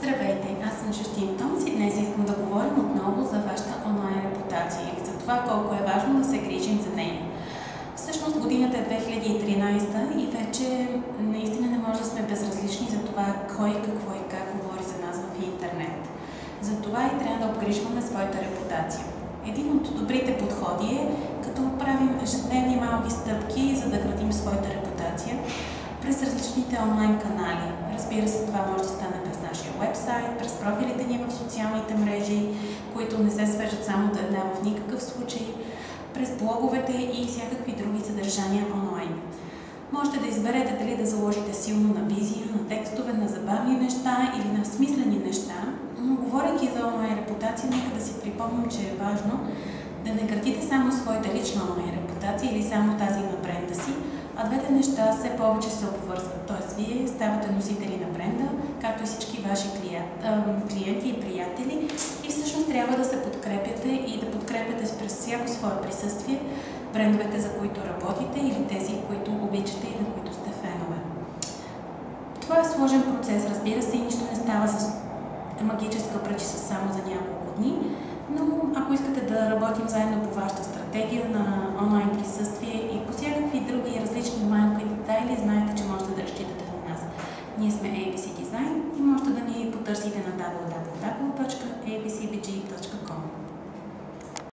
Здравейте, аз съм Жустин Томс и днес искам да говорим отново за вашата онлайн репутация или за това колко е важно да се грижим за нея. Всъщност годината е 2013 и вече наистина не може да сме безразлични за това кой, какво и как говори за нас в интернет. Затова и трябва да обгрижваме своята репутация. Един от добрите подходи е като правим ежедневни малки стъпки, за да градим своята репутация през различните онлайн канали. Разбира се, това може да стане през нашия уебсайт, през профилите ни в социалните мрежи, които не се свежат само до една в никакъв случай, през блоговете и всякакви други съдържания онлайн. Можете да изберете дали да заложите силно на визия, на текстове, на забавни неща или на смислени неща, но говорейки за онлайн репутация, нека да си припомним, че е важно да не градите само своята лична онлайн репутация или само тази на бренда си, а двете неща все повече се обвързват. Т.е. вие ставате носители на бренда, както и всички ваши клиенти и приятели, и всъщност трябва да се подкрепяте и да подкрепяте през всяко свое присъствие брендовете, за които работите или тези, които обичате и на които сте фенове. Това е сложен процес, разбира се, и нищо не става с магическа пръчица само за няколко дни, но ако искате да работим заедно по вашата стратегия на онлайн присъствие и по всякакви други различни онлайн